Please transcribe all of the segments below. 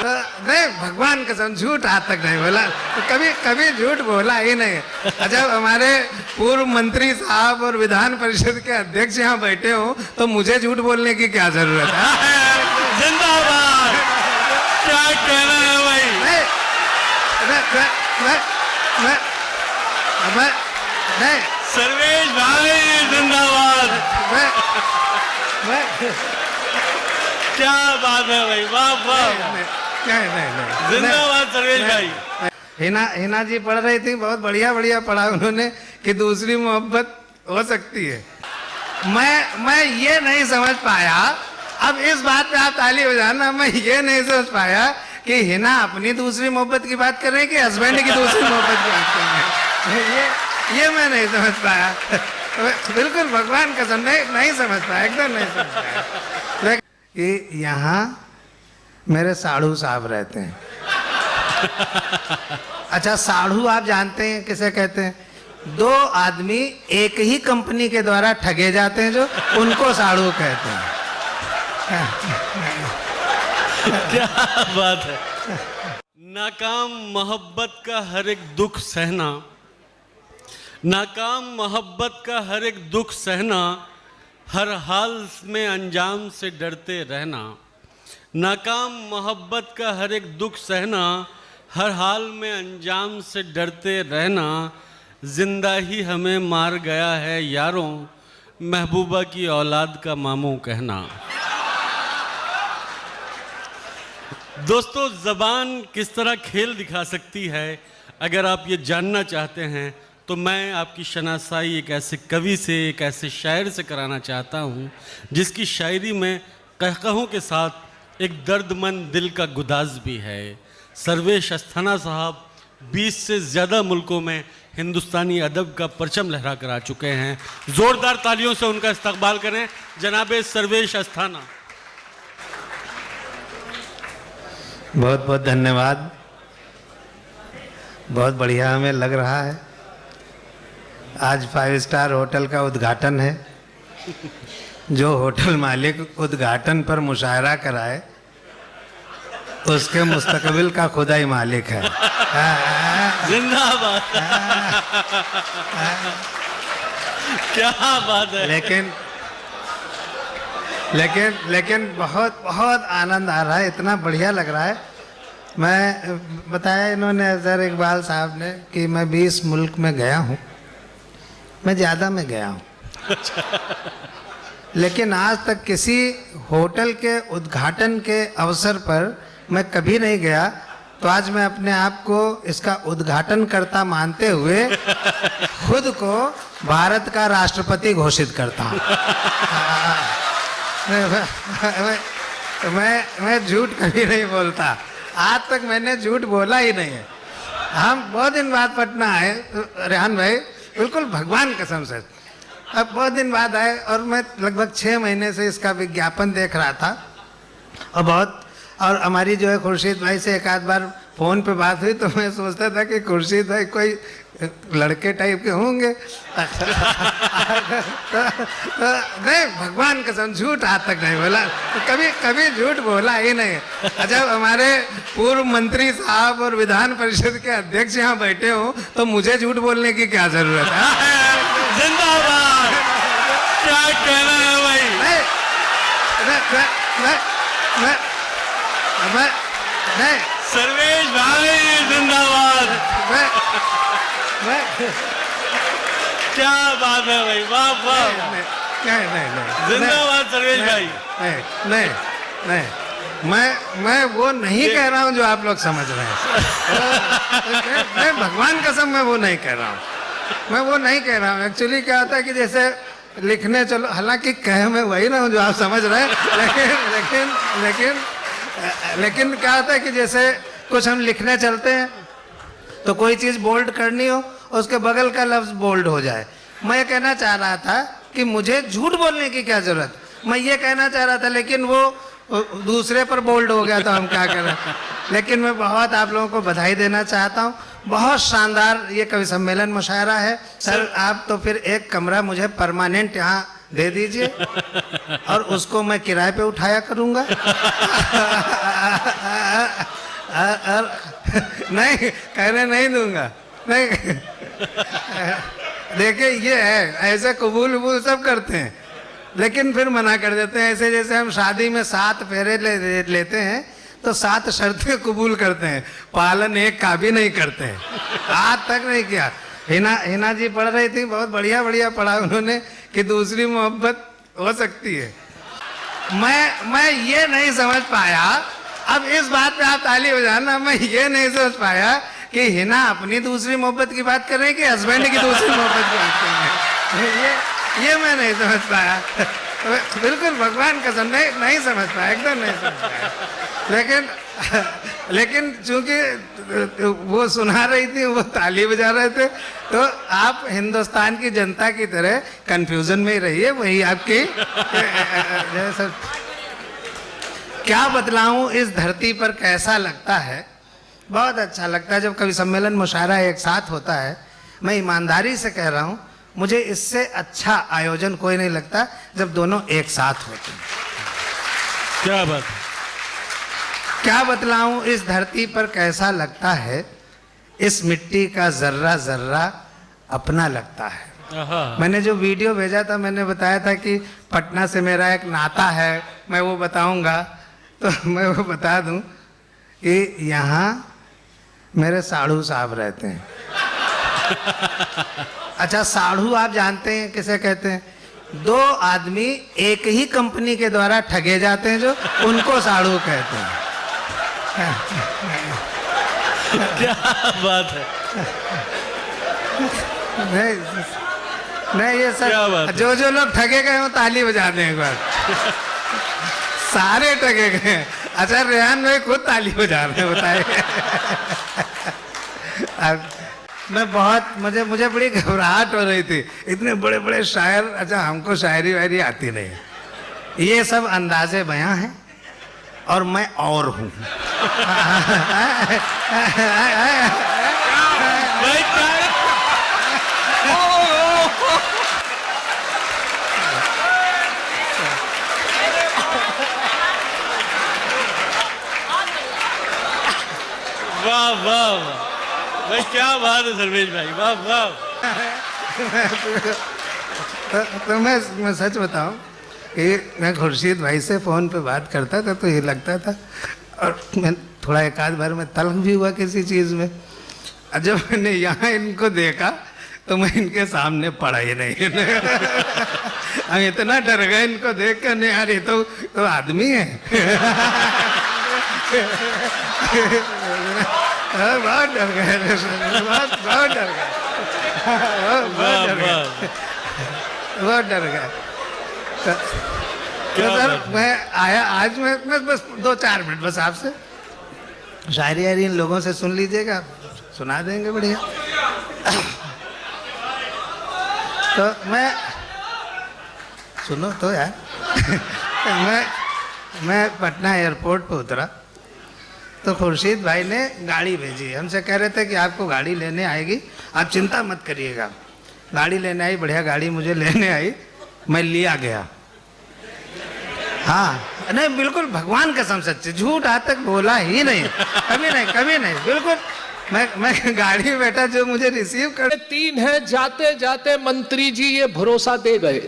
नहीं, भगवान कसम झूठ आज तक नहीं बोला, तो कभी कभी झूठ बोला ही नहीं। अच्छा, हमारे पूर्व मंत्री साहब और विधान परिषद के अध्यक्ष यहाँ बैठे हो तो मुझे झूठ बोलने की क्या जरूरत है? जिंदाबाद। क्या कहना है भाई? नहीं, सर्वेश भाई जिंदाबाद। क्या बात है भाई, वाह वाह, नहीं, जिंदाबाद सर्वेश भाई। हिना जी पढ़ रही थी, बहुत बढ़िया पढ़ा उन्होंने कि दूसरी मोहब्बत हो सकती है। मैं ये नहीं समझ पाया, अब इस बात पे आप ताली बजाना, मैं ये नहीं समझ पाया कि हिना अपनी दूसरी मोहब्बत की बात कर रहे हैं कि हस्बैंड की दूसरी मोहब्बत की बात कर रहे हैं। ये मैं नहीं समझ पाया, बिल्कुल भगवान कसम नहीं समझ पाया, एकदम नहीं समझ पाया। कि यहाँ मेरे साढ़ू साहब रहते हैं। अच्छा, साढ़ू आप जानते हैं किसे कहते हैं? दो आदमी एक ही कंपनी के द्वारा ठगे जाते हैं, जो उनको साढ़ू कहते हैं। क्या बात है। नाकाम मोहब्बत का हर एक दुख सहना, नाकाम मोहब्बत का हर एक दुख सहना, हर हाल में अंजाम से डरते रहना। नाकाम मोहब्बत का हर एक दुख सहना, हर हाल में अंजाम से डरते रहना। जिंदा ही हमें मार गया है यारों, महबूबा की औलाद का मामू कहना। दोस्तों, ज़बान किस तरह खेल दिखा सकती है, अगर आप ये जानना चाहते हैं तो मैं आपकी शनासाई एक ऐसे कवि से, एक ऐसे शायर से कराना चाहता हूँ जिसकी शायरी में कहकहों के साथ एक दर्दमंद दिल का गुदाज भी है। सर्वेश अस्थाना साहब 20 से ज़्यादा मुल्कों में हिंदुस्तानी अदब का परचम लहरा कर आ चुके हैं। ज़ोरदार तालियों से उनका इस्तकबाल करें, जनाबे सर्वेश अस्थाना। बहुत बहुत धन्यवाद। बहुत बढ़िया हमें लग रहा है। आज 5 स्टार होटल का उद्घाटन है। जो होटल मालिक उद्घाटन पर मुशायरा कराए उसके मुस्तकबिल का खुदा ही मालिक है। जिंदाबाद। क्या बात है। लेकिन बहुत बहुत आनंद आ रहा है, इतना बढ़िया लग रहा है। मैं बताया इन्होंने अजहर इकबाल साहब ने कि मैं 20 मुल्क में गया हूँ, मैं ज़्यादा में गया हूँ। लेकिन आज तक किसी होटल के उद्घाटन के अवसर पर मैं कभी नहीं गया, तो आज मैं अपने आप को इसका उद्घाटन करता मानते हुए खुद को भारत का राष्ट्रपति घोषित करता हूँ। मैं झूठ कभी नहीं बोलता, आज तक मैंने झूठ बोला ही नहीं है। हम बहुत दिन बाद पटना आए, रेहान भाई, बिल्कुल भगवान कसम से, अब बहुत दिन बाद आए और मैं लगभग 6 महीने से इसका विज्ञापन देख रहा था। और हमारी जो है खुर्शीद भाई से एक आध बार फ़ोन पे बात हुई तो मैं सोचता था कि खुर्शीद भाई कोई लड़के टाइप के होंगे। तो नहीं, भगवान कसम झूठ आज तक नहीं बोला, तो कभी कभी झूठ बोला ही नहीं। अच्छा, हमारे पूर्व मंत्री साहब और विधान परिषद के अध्यक्ष यहाँ बैठे हो तो मुझे झूठ बोलने की क्या जरूरत है? जिंदाबाद। क्या कहना है भाई? नहीं, सर्वेश भाई जिंदाबाद। क्या बात है भाई, वाह वाह, जिंदाबाद सर्वेश भाई। नहीं, मैं वो नहीं कह रहा हूँ जो आप लोग समझ रहे हैं। मैं भगवान कसम मैं वो नहीं कह रहा हूँ, मैं वो नहीं कह रहा हूँ। एक्चुअली क्या होता है कि जैसे लिखने चलो, हालांकि कह मैं वही ना हूँ जो आप समझ रहे हैं, लेकिन क्या होता है कि जैसे कुछ हम लिखने चलते हैं तो कोई चीज़ बोल्ड करनी हो, उसके बगल का लफ्ज़ बोल्ड हो जाए। मैं ये कहना चाह रहा था कि मुझे झूठ बोलने की क्या ज़रूरत, मैं ये कहना चाह रहा था, लेकिन वो दूसरे पर बोल्ड हो गया तो हम क्या करें। लेकिन मैं बहुत आप लोगों को बधाई देना चाहता हूँ, बहुत शानदार ये कवि सम्मेलन मुशायरा है। सर आप तो फिर एक कमरा मुझे परमानेंट यहाँ दे दीजिए और उसको मैं किराए पे उठाया करूंगा। और नहीं, कहने नहीं दूंगा, नहीं। देखिए ये है, ऐसे कबूल वबूल सब करते हैं, लेकिन फिर मना कर देते हैं। ऐसे जैसे हम शादी में 7 फेरे लेते हैं तो 7 शर्तें कबूल करते हैं, पालन एक का भी नहीं करते हैं, आज तक नहीं किया। हिना जी पढ़ रही थी, बहुत बढ़िया बढ़िया पढ़ा उन्होंने कि दूसरी मोहब्बत हो सकती है। मैं ये नहीं समझ पाया, अब इस बात पे आप ताली बजाना, मैं ये नहीं समझ पाया कि हिना अपनी दूसरी मोहब्बत की बात कर रहे हैं कि हस्बैंड की दूसरी मोहब्बत की बात कर रहे हैं। ये मैं नहीं समझ पाया, बिल्कुल भगवान कसम नहीं समझ पाया, एकदम नहीं समझ पाया। लेकिन चूंकि वो सुना रही थी, वो ताली बजा रहे थे, तो आप हिंदुस्तान की जनता की तरह कंफ्यूजन में ही रहिए, वही आपकी। क्या बतलाऊं इस धरती पर कैसा लगता है, बहुत अच्छा लगता है जब कवि सम्मेलन मुशायरा एक साथ होता है। मैं ईमानदारी से कह रहा हूं, मुझे इससे अच्छा आयोजन कोई नहीं लगता जब दोनों एक साथ होते हैं। क्या बात, क्या बतलाऊं इस धरती पर कैसा लगता है, इस मिट्टी का जर्रा जर्रा अपना लगता है। मैंने जो वीडियो भेजा था, मैंने बताया था कि पटना से मेरा एक नाता है, मैं वो बताऊंगा, तो मैं वो बता दूं कि यहाँ मेरे साढ़ू साहब रहते हैं। अच्छा, साढ़ू आप जानते हैं किसे कहते हैं? 2 आदमी एक ही कंपनी के द्वारा ठगे जाते हैं, जो उनको साढ़ू कहते हैं। क्या बात है। नहीं ये सब जो लोग ठगे गए हो ताली बजा दें एक बार। सारे ठगे गए। अच्छा, रेहान भाई खुद ताली बजा रहे हैं, बताइए। मैं बहुत मुझे बड़ी घबराहट हो रही थी, इतने बड़े बड़े शायर। अच्छा, हमको शायरी वायरी आती नहीं, ये सब अंदाजे बयां हैं और मैं और हूँ। वाह वाह भाई, क्या बात है सर्वेश भाई, वाह वाह। तो मैं सच बताऊं कि मैं खुर्शीद भाई से फ़ोन पे बात करता था तो ये लगता था, और मैं थोड़ा एक आध बार में तल्ख भी हुआ किसी चीज़ में। जब मैंने यहाँ इनको देखा तो मैं इनके सामने पड़ा ही नहीं। हम इतना डर गए इनको देख कर, नहीं यार ये तो आदमी है। बहुत डर गए, बहुत डर गए, बहुत डर गए। तो सर मैं आया आज, मैं बस 2-4 मिनट बस आपसे शायरी वायरी इन लोगों से सुन लीजिएगा, सुना देंगे बढ़िया। तो मैं सुनो तो यार। मैं पटना एयरपोर्ट पे उतरा तो खुर्शीद भाई ने गाड़ी भेजी, हमसे कह रहे थे कि आपको गाड़ी लेने आएगी, आप चिंता मत करिएगा। गाड़ी लेने आई, बढ़िया गाड़ी मुझे लेने आई, मैं लिया गया। हाँ, नहीं बिल्कुल भगवान कसम सच्ची, झूठ आज तक बोला ही नहीं, कभी नहीं, बिल्कुल। मैं गाड़ी में बैठा, जो मुझे रिसीव कर 3 है, जाते जाते मंत्री जी ये भरोसा दे गए,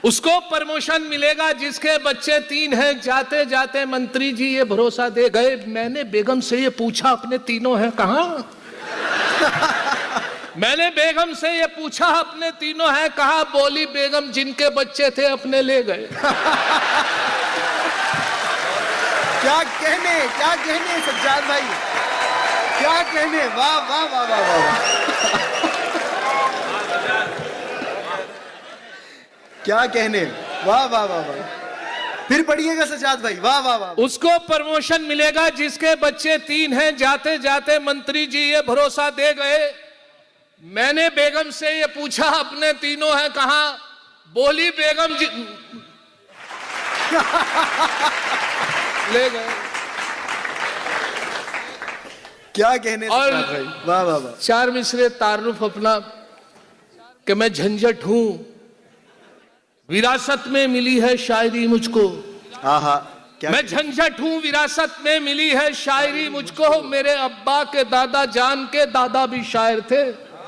उसको प्रमोशन मिलेगा जिसके बच्चे 3 हैं, जाते जाते मंत्री जी ये भरोसा दे गए। मैंने बेगम से ये पूछा, अपने तीनों हैं कहाँ? मैंने बेगम से ये पूछा, अपने तीनों हैं कहाँ? बोली बेगम जिनके बच्चे थे अपने ले गए। क्या कहने सज्जाद भाई, क्या कहने, वाह वाह वाह वाह वाह। क्या कहने, वाह वाह वाह वाह। फिर पढ़िएगा सज्जाद भाई, वाह वाह वाह। उसको प्रमोशन मिलेगा जिसके बच्चे 3 हैं, जाते जाते मंत्री जी ये भरोसा दे गए। मैंने बेगम से ये पूछा, अपने तीनों हैं कहाँ? बोली बेगम जी ले गए। क्या कहने और भाई, वाह वाह वाह। 4 मिसरे तारुफ अपना कि मैं झंझट हूं, विरासत में मिली है शायरी मुझको, आहा क्या मैं झंझट हूं विरासत में मिली है शायरी मुझको, मेरे अब्बा के दादा जान के दादा भी शायर थे।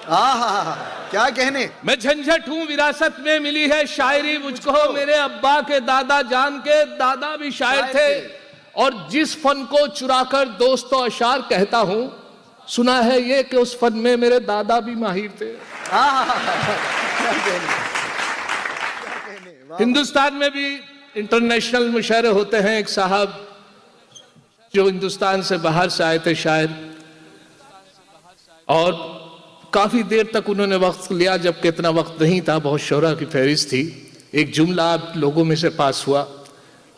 आहा क्या कहने। मैं झंझट हूं विरासत में मिली है शायरी मुझको, मेरे अब्बा के दादा जान के दादा भी शायर थे। और जिस फन को चुराकर दोस्तों अशार कहता हूं, सुना है ये कि उस फन में मेरे दादा भी माहिर थे। क्या कहने। हिंदुस्तान में भी इंटरनेशनल मुशायरे होते हैं। एक साहब जो हिंदुस्तान से बाहर से आए थे शायर, और काफी देर तक उन्होंने वक्त लिया, जबकि इतना वक्त नहीं था, बहुत शोहरा की फहरिस्त थी। एक जुमला आप लोगों में से पास हुआ,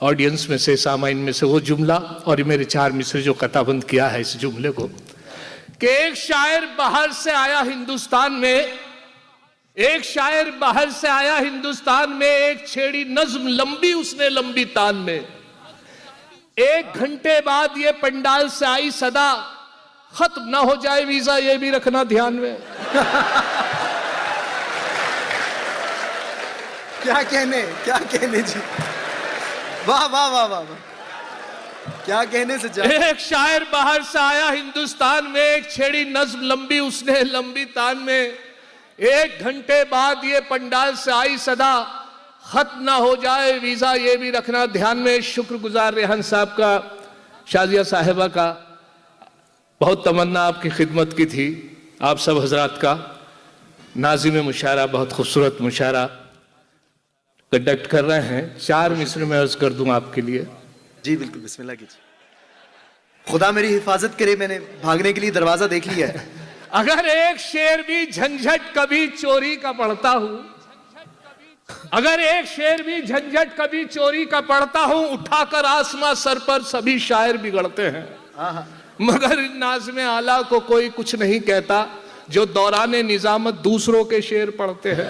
ऑडियंस में से, सामाइन में से, वो जुमला और ये मेरे 4 मिसरे जो कताबंद किया है इस जुमले को, कि एक शायर बाहर से आया हिंदुस्तान में, एक शायर बाहर से आया हिंदुस्तान में, एक छेड़ी नज्म लंबी उसने लंबी तान में, 1 घंटे बाद ये पंडाल से आई सदा, खत्म ना हो जाए वीजा ये भी रखना ध्यान में। क्या कहने जी। वाह वाह वाह वाह वाह, क्या कहने से जा। एक शायर बाहर से आया हिंदुस्तान में, एक छेड़ी नज्म लंबी उसने लंबी तान में, 1 घंटे बाद ये पंडाल से आई सदा, खत्म ना हो जाए वीजा ये भी रखना ध्यान में। शुक्रगुजार रेहान साहब का, शाजिया साहिबा का, बहुत तमन्ना आपकी खिदमत की थी, आप सब हजरात का। नाज़िम मुशायरा, बहुत खूबसूरत मुशायरा कंडक्ट कर रहे हैं। 4 मिसरे में अर्ज कर दूं आपके लिए। जी बिल्कुल, बिस्मिल्लाह कीजिए। खुदा मेरी हिफाजत करे, मैंने भागने के लिए दरवाजा देख लिया है। अगर एक शेर भी झंझट कभी चोरी का पढ़ता हूं, अगर एक शेर भी झंझट कभी चोरी का पढ़ता हूं, उठाकर आसमां सर पर सभी शायर बिगड़ते हैं। मगर इन नाज़िम आला को कोई कुछ नहीं कहता, जो दौराने निजामत दूसरों के शेर पढ़ते हैं।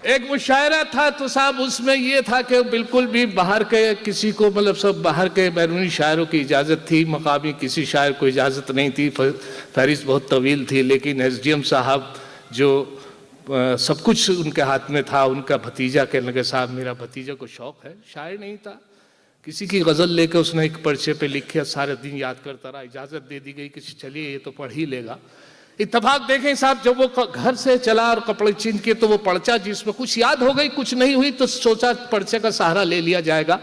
एक मुशायरा था तो साहब उसमें ये था कि बिल्कुल भी बाहर के किसी को, मतलब सब बाहर के बैरूनी शायरों की इजाज़त थी, मकामी किसी शायर को इजाज़त नहीं थी। फहरिस्त बहुत तवील थी, लेकिन एसडीएम साहब जो सब कुछ उनके हाथ में था, उनका भतीजा कहने लगे साहब मेरा भतीजा को शौक़ है, शायर नहीं था, किसी की गज़ल लेकर उसने एक पर्चे पे लिखे, सारे दिन याद करता रहा, इजाज़त दे दी गई कि चलिए ये तो पढ़ ही लेगा। इत्तफाक देखें साहब, जब वो घर से चला और कपड़े छीन के, तो वो पर्चा जिसमें कुछ याद हो गई कुछ नहीं हुई, तो सोचा पर्चे का सहारा ले लिया जाएगा।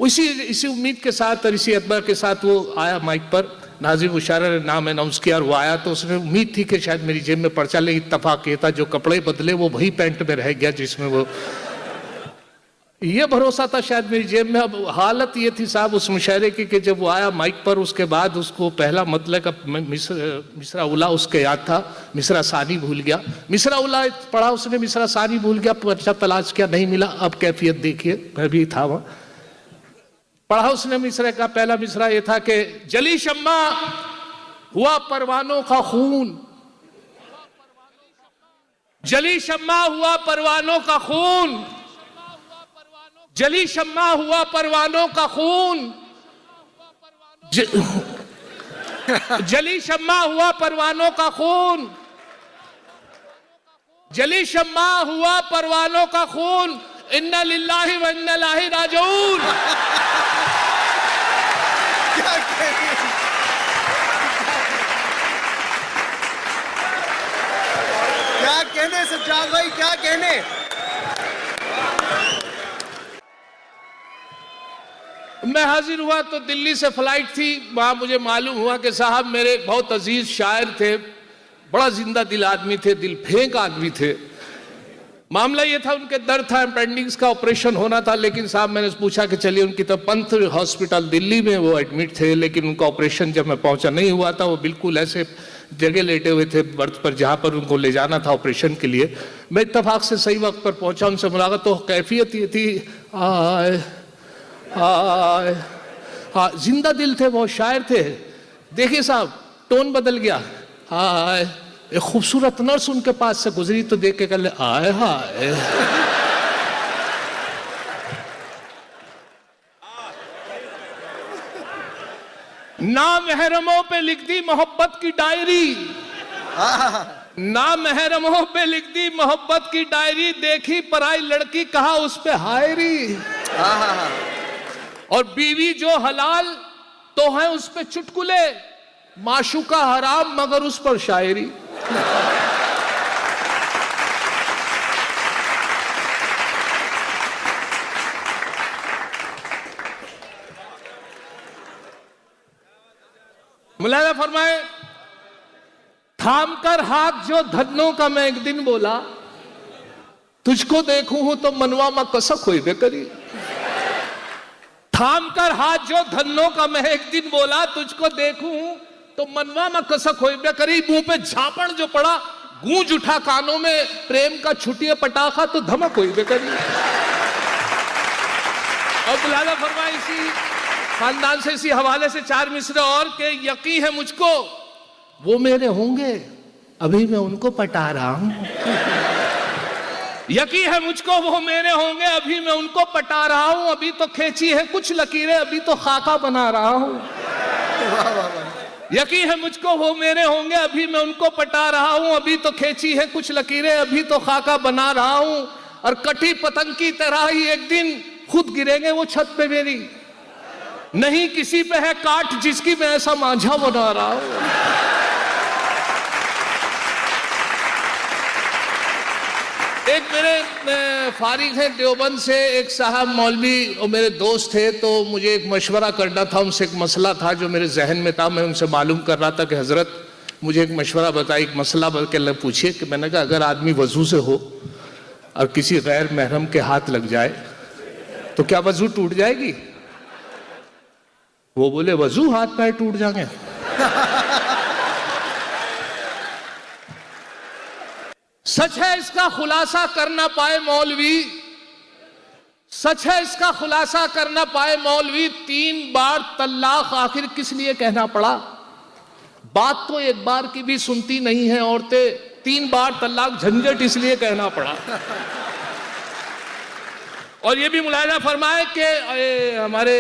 इसी उम्मीद के साथ और इसी अतबार के साथ वो आया माइक पर, नाज़िम मुशायरा ने नाम अनाउंस किया और वो आया, तो उसने उम्मीद थी कि शायद मेरी जेब में पर्चा ले। इत्तफाक ये था जो कपड़े बदले वो वही पैंट में रह गया जिसमें वो, ये भरोसा था शायद मेरी जेब में। अब हालत ये थी साहब उस मुशायरे की कि जब वो आया माइक पर, उसके बाद उसको पहला मतलब का मिसरा उला उसके याद था, मिसरा सानी भूल गया। मिसरा उला पढ़ा उसने, मिसरा सानी भूल गया, पर्चा तलाश किया नहीं मिला। अब कैफियत देखिए, मैं भी था वहाँ। पढ़ा उसने मिसरे का पहला मिसरा ये था कि जली शम्मा हुआ परवानों का खून, जली शम्मा हुआ परवानों का खून, जली शम्मा हुआ परवानों का खून, जली शम्मा हुआ परवानों का खून, जली शम्मा हुआ परवानों का खून, इन्ना लिल्लाहि व इन्ना इलैहि राजिऊन। क्या कहने सज्जाद भाई, क्या कहने। मैं हाजिर हुआ तो दिल्ली से फ्लाइट थी, वहाँ मुझे मालूम हुआ कि साहब मेरे बहुत अजीज शायर थे, बड़ा जिंदा दिल आदमी थे, दिल फेंक आदमी थे। मामला ये था उनके दर्द था, अपेंडिक्स का ऑपरेशन होना था, लेकिन साहब मैंने पूछा कि चलिए उनकी तो पंथ हॉस्पिटल दिल्ली में वो एडमिट थे, लेकिन उनका ऑपरेशन जब मैं पहुंचा नहीं हुआ था, वो बिल्कुल ऐसे जगह लेटे हुए थे बर्थ पर जहाँ पर उनको ले जाना था ऑपरेशन के लिए। मैं इत्तफाक से सही वक्त पर पहुंचा, उनसे मुलाकात, तो कैफियत ये थी आए आए, हाँ जिंदा दिल थे, बहुत शायर थे। देखिए साहब टोन बदल गया, आए एक खूबसूरत नर्स उनके पास से गुजरी तो देख के कर ले आए हाय। नामहरमों पे लिख दी मोहब्बत की डायरी, नामहरमों पे लिख दी मोहब्बत की डायरी, देखी पराई लड़की कहा उस पे हायरी। और बीवी जो हलाल तो है उस पे चुटकुले, माशूका हराम मगर उस पर शायरी। मुलायना फरमाए, थाम कर हाथ जो धन्नों का मैं एक दिन बोला, तुझको देखूं हूं तो मनवा में कसक हुई बेकरी। थाम कर हाथ जो धन्नों का मैं एक दिन बोला, तुझको देखूं तो मनवा में कसक हुई बेकरी। मुंह पे झापड़ जो पड़ा, गूंज उठा कानों में, प्रेम का छुटिया पटाखा तो धमक हुई बेकरी। और मुलायना फरमाए इसी खानदान से, इसी हवाले से 4 मिसरे और के, यकीन है मुझको वो मेरे होंगे अभी मैं उनको पटा रहा हूं। यकीन है मुझको वो मेरे होंगे अभी मैं उनको पटा रहा हूं। अभी तो खींची है कुछ लकीरें, अभी तो खाका बना रहा हूं। यकीन है मुझको वो मेरे होंगे अभी मैं उनको पटा रहा हूं। अभी तो खींची है कुछ लकीरें, अभी तो खाका बना रहा हूं। और कटी पतंग की तरह ही एक दिन खुद गिरेंगे वो छत पे मेरी। नहीं किसी पे है काट जिसकी मैं ऐसा मांझा बना रहा हूं। एक मेरे फारिग हैं देवबंद से, एक साहब मौलवी और मेरे दोस्त थे, तो मुझे एक मशवरा करना था उनसे। एक मसला था जो मेरे जहन में था, मैं उनसे मालूम कर रहा था कि हजरत मुझे एक मशवरा बताइए, एक मसला के पूछिए। कि मैंने कहा अगर आदमी वजू से हो और किसी गैर महरम के हाथ लग जाए तो क्या वजू टूट जाएगी? वो बोले वजू हाथ पैर टूट जाएंगे। सच है इसका खुलासा कर ना पाए मौलवी, सच है इसका खुलासा कर ना पाए मौलवी। 3 बार तलाक आखिर किस लिए कहना पड़ा? बात तो एक बार की भी सुनती नहीं है औरतें, 3 बार तलाक झंझट इसलिए कहना पड़ा। और ये भी मुलायना फरमाए कि हमारे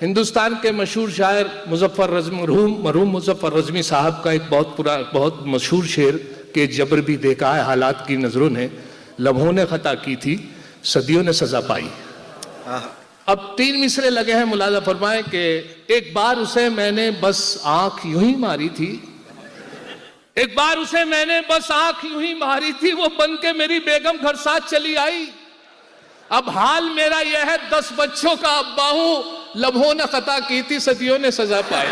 हिंदुस्तान के मशहूर शायर मरहूम मुजफ्फर रज़मी साहब का एक बहुत मशहूर शेर के, जबर भी देखा है हालात की नजरों ने, लम्हों ने खता की थी सदियों ने सजा पाई। अब 3 मिसरे लगे हैं। मुलाजा फरमाए कि एक बार उसे मैंने बस आंख यूं ही मारी थी, एक बार उसे मैंने बस आंख यूं ही मारी थी, वो बन के मेरी बेगम घर साथ चली आई। अब हाल मेरा यह है 10 बच्चों का अब्बा हूं, लम्हों ने खता की थी सदियों ने सजा पाई।